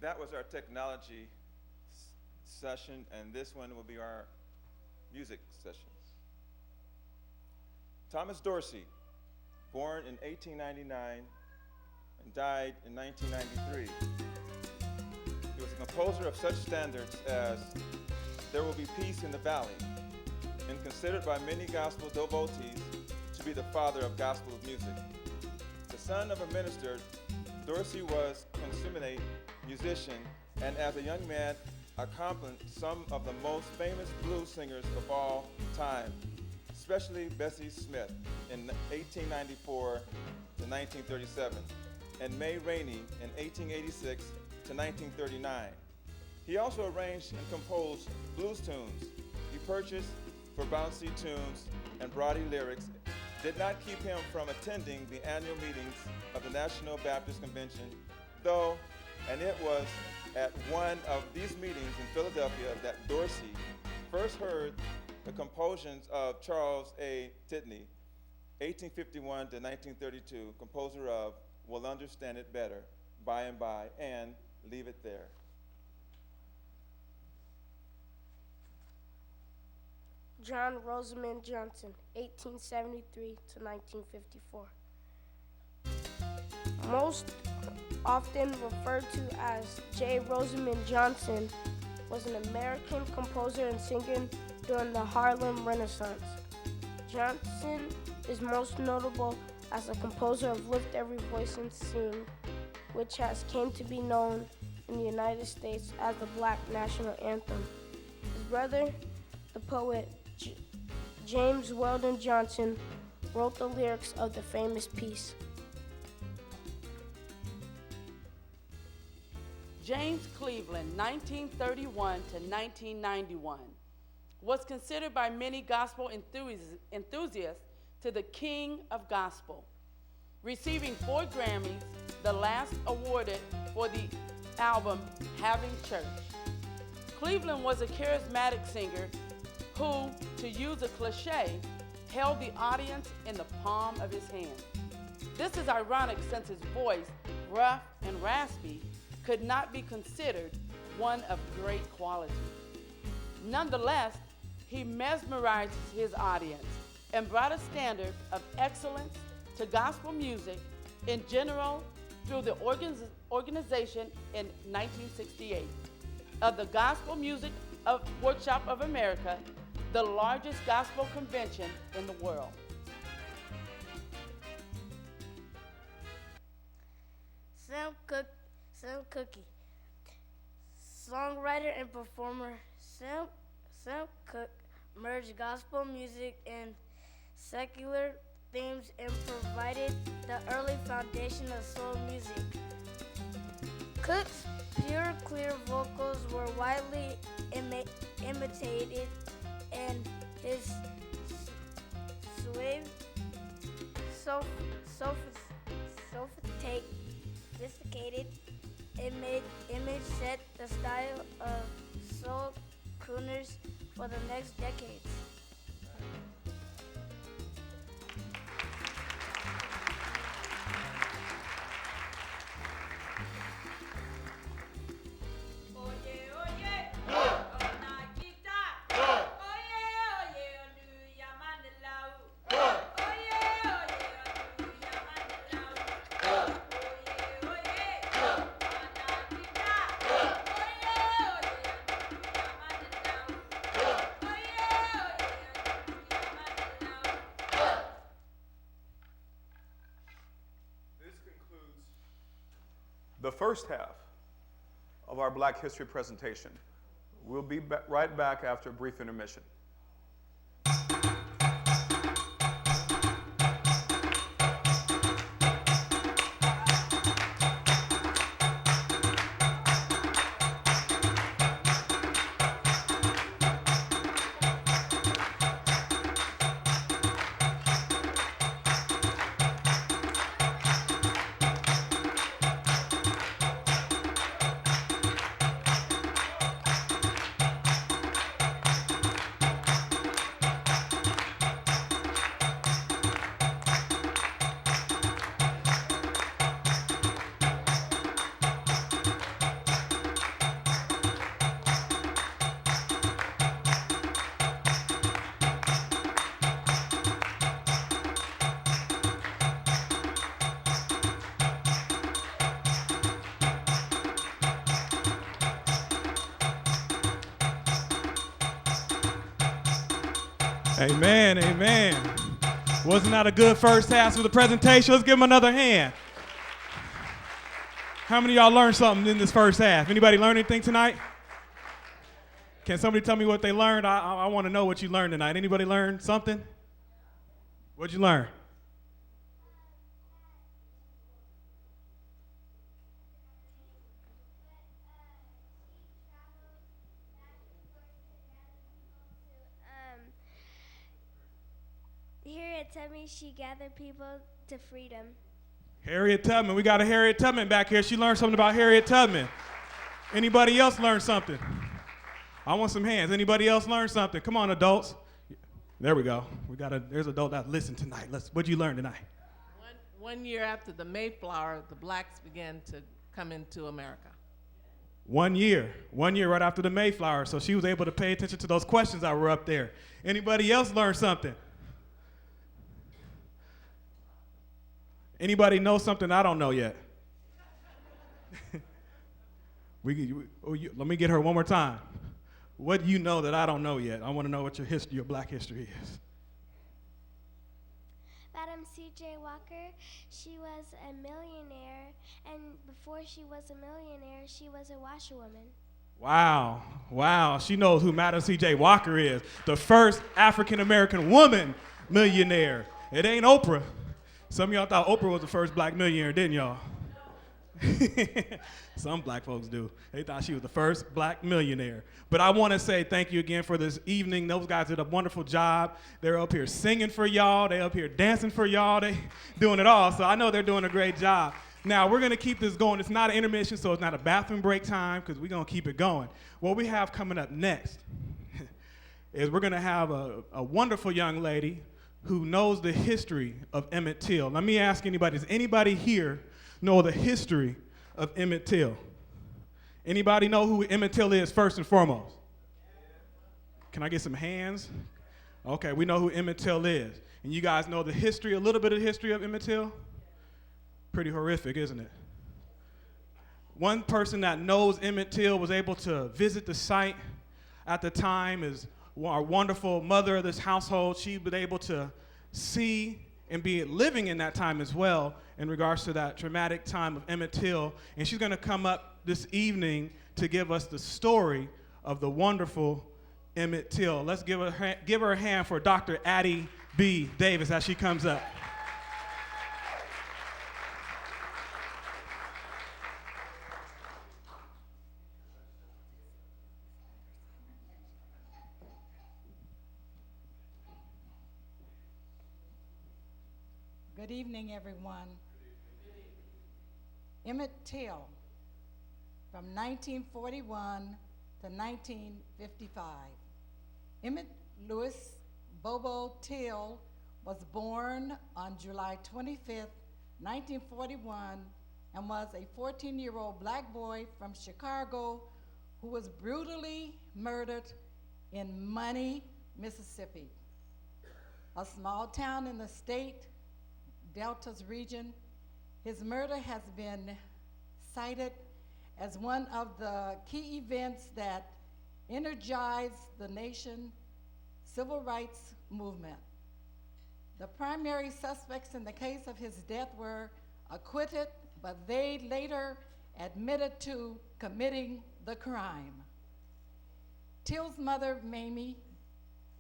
That was our technology session, and this one will be our music session. Thomas Dorsey, born in 1899 and died in 1993. He was a composer of such standards as There Will Be Peace in the Valley, and considered by many gospel devotees to be the father of gospel music. The son of a minister, Dorsey was a consummate musician, and as a young man, accompanied some of the most famous blues singers of all time, especially Bessie Smith in 1894 to 1937, and May Rainey in 1886 to 1939. He also arranged and composed blues tunes. He purchased for bouncy tunes and broady lyrics did not keep him from attending the annual meetings of the National Baptist Convention, though, and it was at one of these meetings in Philadelphia that Dorsey first heard the compositions of Charles A. Titney, 1851 to 1932, composer of We'll Understand It Better by and by, and Leave It There. John Rosamond Johnson, 1873 to 1954. Most often referred to as J. Rosamond Johnson, was an American composer and singer during the Harlem Renaissance. Johnson is most notable as a composer of Lift Every Voice and Sing, which has came to be known in the United States as the Black National Anthem. His brother, the poet James Weldon Johnson, wrote the lyrics of the famous piece. James Cleveland, 1931 to 1991, was considered by many gospel enthusiasts to the king of gospel, receiving 4 Grammys, the last awarded for the album Having Church. Cleveland was a charismatic singer who, to use a cliche, held the audience in the palm of his hand. This is ironic since his voice, rough and raspy, could not be considered one of great quality. Nonetheless, he mesmerized his audience and brought a standard of excellence to gospel music in general through the organization in 1968 of the Gospel Music Workshop of America, the largest gospel convention in the world. Sam Cooke, songwriter and performer. Sam Cooke merged gospel music and secular themes and provided the early foundation of soul music. Cooke's pure, clear vocals were widely imitated, and his suave, sophisticated image set the style of soul crooners for the next decades. The first half of our Black History presentation. We'll be right back after a brief intermission. Amen, amen. Wasn't that a good first half of the presentation? Let's give him another hand. How many of y'all learned something in this first half? Anybody learn anything tonight? Can somebody tell me what they learned? I want to know what you learned tonight. Anybody learn something? What'd you learn? Harriet Tubman, she gathered people to freedom. Harriet Tubman. We got a Harriet Tubman back here. She learned something about Harriet Tubman. Anybody else learn something? I want some hands. Anybody else learn something? Come on, adults. There we go. There's an adult that listened tonight. What'd you learn tonight? One year after the Mayflower, the blacks began to come into America. 1 year right after the Mayflower. So she was able to pay attention to those questions that were up there. Anybody else learn something? Anybody know something I don't know yet? Let me get her one more time. What do you know that I don't know yet? I want to know what your black history is. Madam C.J. Walker, she was a millionaire, and before she was a millionaire, she was a washerwoman. Wow. She knows who Madam C.J. Walker is, the first African-American woman millionaire. It ain't Oprah. Some of y'all thought Oprah was the first black millionaire, didn't y'all? Some black folks do. They thought she was the first black millionaire. But I want to say thank you again for this evening. Those guys did a wonderful job. They're up here singing for y'all. They're up here dancing for y'all. They doing it all. So I know they're doing a great job. Now, we're going to keep this going. It's not an intermission, so it's not a bathroom break time, because we're going to keep it going. What we have coming up next is we're going to have a wonderful young lady who knows the history of Emmett Till. Let me ask anybody, does anybody here know the history of Emmett Till? Anybody know who Emmett Till is first and foremost? Can I get some hands? Okay, we know who Emmett Till is. And you guys know the history, a little bit of the history of Emmett Till? Pretty horrific, isn't it? One person that knows Emmett Till was able to visit the site at the time is our wonderful mother of this household. She was able to see and be living in that time as well in regards to that traumatic time of Emmett Till. And she's going to come up this evening to give us the story of the wonderful Emmett Till. Let's give her a hand for Dr. Addie B. Davis as she comes up. Good evening, everyone. Emmett Till, from 1941 to 1955. Emmett Louis Bobo Till was born on July 25th, 1941, and was a 14-year-old black boy from Chicago who was brutally murdered in Money, Mississippi, a small town in the state Delta's region. His murder has been cited as one of the key events that energized the nation's civil rights movement. The primary suspects in the case of his death were acquitted, but they later admitted to committing the crime. Till's mother, Mamie,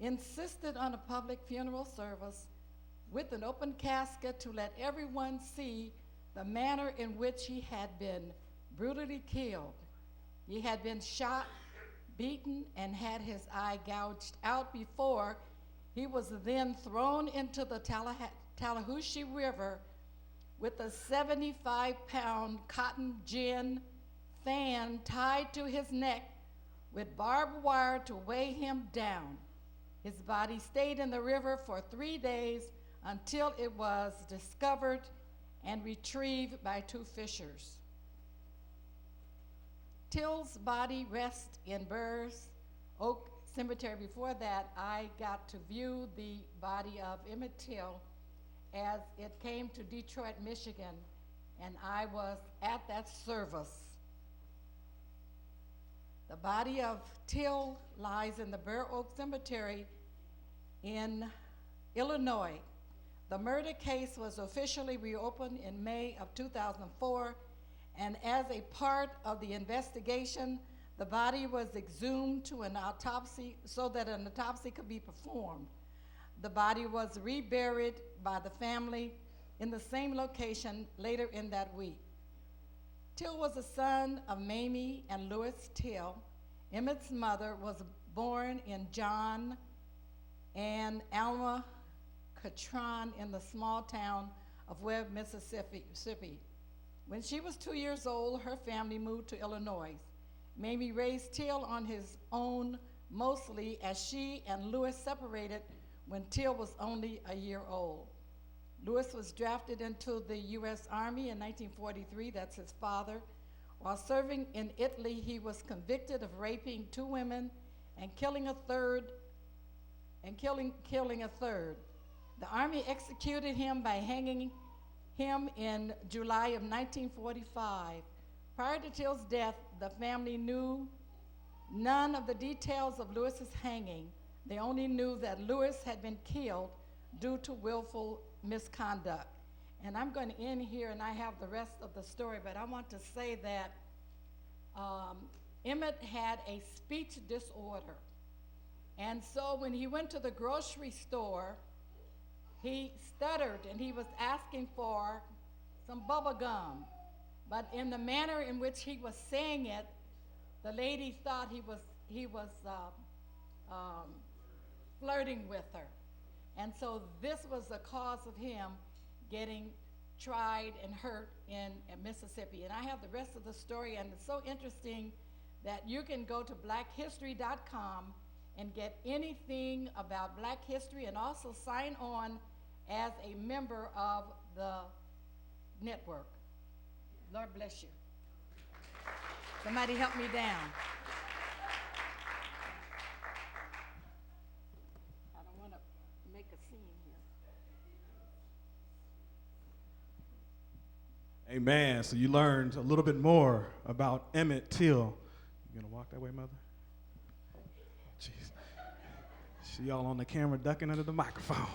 insisted on a public funeral service with an open casket to let everyone see the manner in which he had been brutally killed. He had been shot, beaten, and had his eye gouged out before he was then thrown into the Tallahatchie River with a 75-pound cotton gin fan tied to his neck with barbed wire to weigh him down. His body stayed in the river for 3 days until it was discovered and retrieved by two fishers. Till's body rests in Burrs Oak Cemetery. Before that, I got to view the body of Emmett Till as it came to Detroit, Michigan, and I was at that service. The body of Till lies in the Burr Oak Cemetery in Illinois. The murder case was officially reopened in May of 2004, and as a part of the investigation, the body was exhumed to an autopsy so that an autopsy could be performed. The body was reburied by the family in the same location later in that week. Till was the son of Mamie and Louis Till. Emmett's mother was born in John and Alma Catron in the small town of Webb, Mississippi. When she was 2 years old, her family moved to Illinois. Mamie raised Till on his own, mostly as she and Louis separated when Till was only a year old. Louis was drafted into the U.S. Army in 1943, that's his father. While serving in Italy, he was convicted of raping 2 women and killing a third. The Army executed him by hanging him in July of 1945. Prior to Till's death, the family knew none of the details of Louis's hanging. They only knew that Louis had been killed due to willful misconduct. And I'm going to end here, and I have the rest of the story, but I want to say that Emmett had a speech disorder. And so when he went to the grocery store, he stuttered, and he was asking for some bubble gum. But in the manner in which he was saying it, the lady thought he was flirting with her. And so this was the cause of him getting tried and hurt in Mississippi. And I have the rest of the story, and it's so interesting that you can go to blackhistory.com and get anything about Black history, and also sign on as a member of the network. Lord bless you. Somebody help me down. I don't want to make a scene here. Amen. So you learned a little bit more about Emmett Till. You gonna walk that way, Mother? Jeez. She all on the camera ducking under the microphone.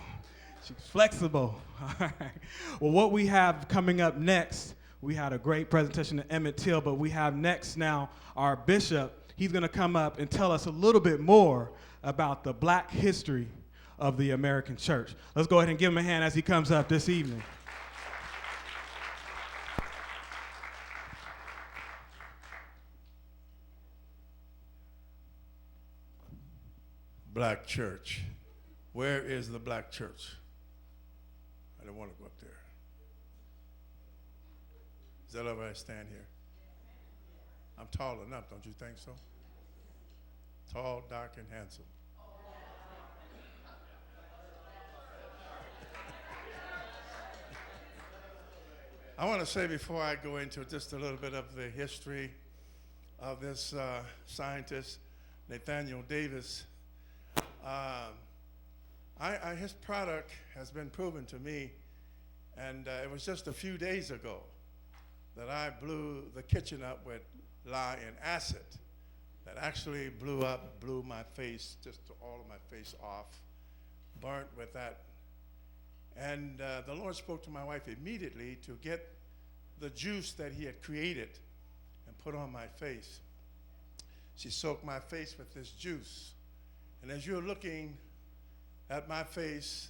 She's flexible. All right. Well, what we have coming up next, we had a great presentation of Emmett Till, but we have next now our bishop. He's going to come up and tell us a little bit more about the Black history of the American church. Let's go ahead and give him a hand as he comes up this evening. Black church. Where is the black church? I don't want to go up there. Is that all right? I stand here. I'm tall enough, don't you think so? Tall, dark, and handsome. I want to say before I go into just a little bit of the history of this scientist, Nathaniel Davis. His product has been proven to me, and it was just a few days ago that I blew the kitchen up with lye and acid. That actually blew my face, just all of my face off, burnt with that. And the Lord spoke to my wife immediately to get the juice that he had created and put on my face. She soaked my face with this juice. And as you're looking at my face,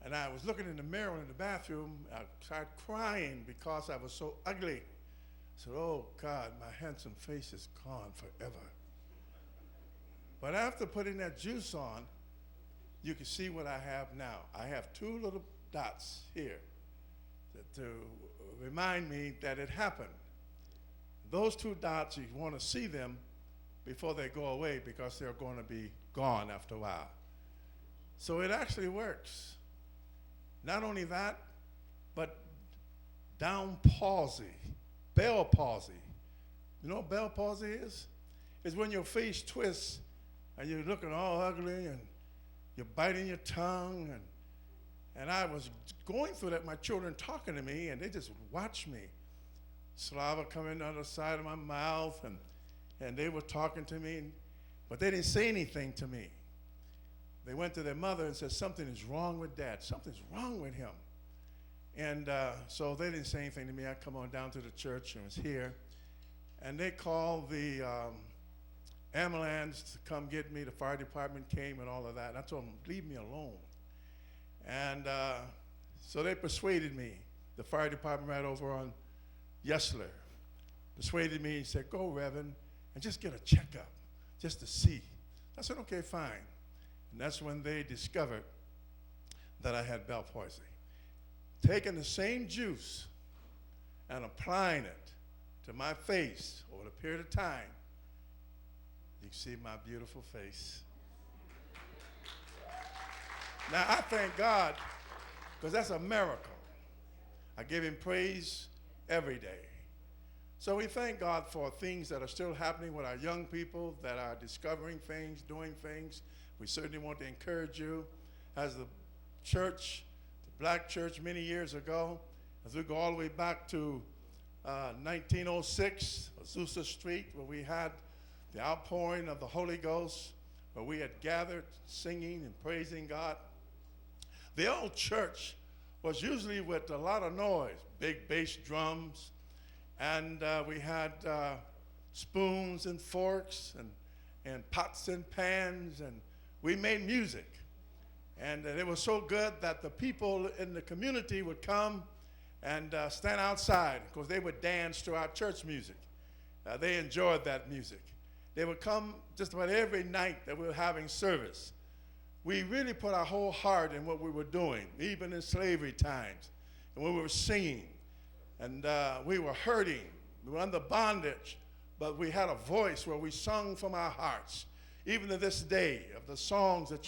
and I was looking in the mirror in the bathroom, I started crying because I was so ugly. I said, oh God, my handsome face is gone forever. But after putting that juice on, you can see what I have now. I have 2 little dots here to remind me that it happened. Those 2 dots, you want to see them before they go away, because they're going to be gone after a while. So it actually works. Not only that, but down palsy, Bell palsy. You know what Bell palsy is? It's when your face twists and you're looking all ugly and you're biting your tongue. And I was going through that, my children talking to me, and they just watched me. Saliva coming on the side of my mouth, and they were talking to me, but they didn't say anything to me. they went to their mother and said, something is wrong with Dad. Something's wrong with him. And so they didn't say anything to me. I come on down to the church and was here. And they called the ambulance to come get me. The fire department came and all of that. And I told them, leave me alone. And so they persuaded me. The fire department right over on Yesler persuaded me and said, go, Reverend, and just get a checkup, just to see. I said, okay, fine. And that's when they discovered that I had Bell palsy. Taking the same juice and applying it to my face over the period of time, you can see my beautiful face. Now, I thank God, because that's a miracle. I give him praise every day. So we thank God for things that are still happening with our young people that are discovering things, doing things. We certainly want to encourage you as the church, the black church many years ago, as we go all the way back to 1906, Azusa Street, where we had the outpouring of the Holy Ghost, where we had gathered singing and praising God. The old church was usually with a lot of noise, big bass drums, and we had spoons and forks and pots and pans, and we made music. And it was so good that the people in the community would come and stand outside, because they would dance to our church music. They enjoyed that music. They would come just about every night that we were having service. We really put our whole heart in what we were doing, even in slavery times, and when we were singing. And we were hurting. We were under bondage, but we had a voice where we sung from our hearts. Even to this day, of the songs that